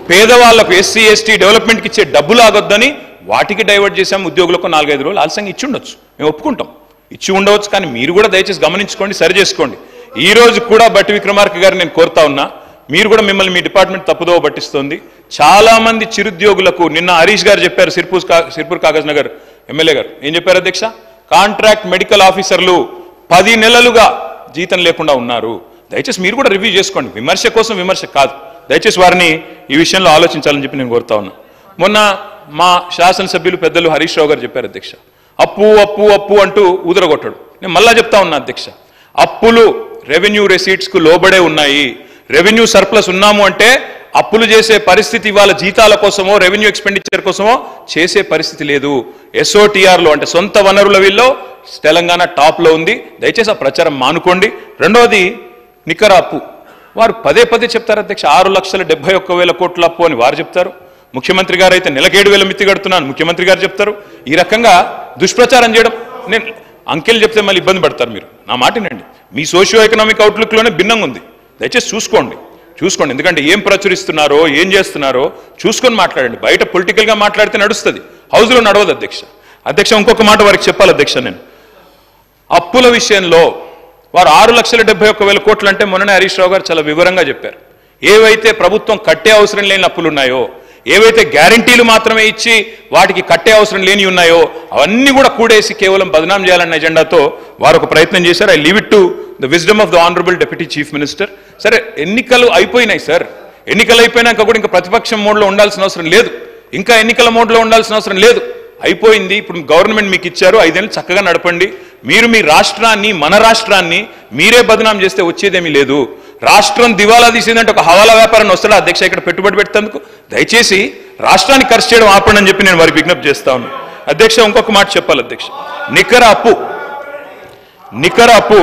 పేదవాళ్లకు SC ST డెవలప్మెంట్కి ఇచ్చే డబ్బులు ఆగొద్దని వాటికి డైవర్ట్ చేసాం. ఉద్యోగులకు 4-5 రోజులు ఆలస్యంగా ఇచ్చి ఉండొచ్చు, మేము ఒప్పుకుంటాం, ఇచ్చి ఉండవచ్చు. కానీ మీరు కూడా దయచేసి గమనించుకోండి, సరి చేసుకోండి. ఈ రోజు కూడా బట్టి విక్రమార్క గారు నేను కోరుతా ఉన్నా, మీరు కూడా మిమ్మల్ని మీ డిపార్ట్మెంట్ తప్పుదోవ పట్టిస్తోంది. చాలా మంది చిరుద్యోగులకు నిన్న హరీష్ గారు చెప్పారు, సిర్పూర్ కాగజ్ నగర్ ఎమ్మెల్యే గారు ఏం చెప్పారు అధ్యక్ష, కాంట్రాక్ట్ మెడికల్ ఆఫీసర్లు 10 నెలలుగా జీతం లేకుండా ఉన్నారు. దయచేసి మీరు కూడా రివ్యూ చేసుకోండి, విమర్శ కోసం విమర్శ కాదు. దయచేసి వారిని ఈ విషయంలో ఆలోచించాలని చెప్పి నేను కోరుతా ఉన్నా. మొన్న మా శాసనసభ్యులు పెద్దలు హరీష్ రావు గారు చెప్పారు అధ్యక్ష, అప్పు అప్పు అప్పు అంటూ ఊదరగొట్టాడు. నేను మళ్ళా చెప్తా ఉన్నా అధ్యక్ష, అప్పులు రెవెన్యూ రెసీట్స్కు లోబడే ఉన్నాయి. రెవెన్యూ సర్ప్లస్ ఉన్నాము అంటే అప్పులు చేసే పరిస్థితి ఇవాళ జీతాల కోసమో రెవెన్యూ ఎక్స్పెండిచర్ కోసమో చేసే పరిస్థితి లేదు. SOTRలో అంటే సొంత వనరుల వీల్లో తెలంగాణ టాప్లో ఉంది. దయచేసి ఆ ప్రచారం మానుకోండి. రెండవది నికర అప్పు, వారు పదే చెప్తారు అధ్యక్ష, 6,71,000 కోట్ల అప్పు అని వారు చెప్తారు. ముఖ్యమంత్రి గారు అయితే నెలకు 7,000 మిత్తి కడుతున్నాను ముఖ్యమంత్రి గారు చెప్తారు. ఈ రకంగా దుష్ప్రచారం చేయడం, నేను అంకెలు చెప్తే మళ్ళీ ఇబ్బంది పడతారు. మీరు నా మాటినండి, మీ సోషియో ఎకనామిక్ అవుట్లుక్లోనే భిన్నంగా ఉంది. దయచేసి చూసుకోండి. ఎందుకంటే ఏం ప్రచురిస్తున్నారో ఏం చేస్తున్నారో చూసుకొని మాట్లాడండి. బయట పొలిటికల్గా మాట్లాడితే నడుస్తుంది, హౌస్లో నడవదు అధ్యక్ష. ఇంకొక మాట వారికి చెప్పాలి అధ్యక్ష, నేను అప్పుల విషయంలో వారు 6,71,000 కోట్లు అంటే మొన్ననే హరీష్ రావు గారు చాలా వివరంగా చెప్పారు. ఏవైతే ప్రభుత్వం కట్టే అవసరం లేని అప్పులు ఉన్నాయో, ఏవైతే గ్యారంటీలు మాత్రమే ఇచ్చి వాటికి కట్టే అవసరం లేని ఉన్నాయో అవన్నీ కూడా కూడేసి కేవలం బదనాం చేయాలన్న ఎజెండాతో వారు ఒక ప్రయత్నం చేశారు. I leave it to the wisdom of the honourable deputy chief minister. సరే, ఎన్నికలు అయిపోయినాయి సార్, ఎన్నికలు అయిపోయినాక కూడా ఇంకా ప్రతిపక్షం మోడ్లో ఉండాల్సిన అవసరం లేదు, ఇంకా ఎన్నికల మోడ్లో ఉండాల్సిన అవసరం లేదు, అయిపోయింది. ఇప్పుడు గవర్నమెంట్ మీకు ఇచ్చారు, 5 ఏళ్ళు చక్కగా నడపండి. మీరు మీ రాష్ట్రాన్ని, మన రాష్ట్రాన్ని మీరే బదనాం చేస్తే వచ్చేదేమీ లేదు. రాష్ట్రం దివాలా తీసిందంటే ఒక హవాలా వ్యాపారాన్ని వస్తాడా అధ్యక్ష ఇక్కడ పెట్టుబడి పెట్టేందుకు? దయచేసి రాష్ట్రాన్ని ఖర్చు చేయడం ఆపండి అని చెప్పి నేను వారికి విజ్ఞప్తి చేస్తా ఉన్నాను అధ్యక్ష. ఇంకొక మాట చెప్పాలి అధ్యక్ష, నికర అప్పు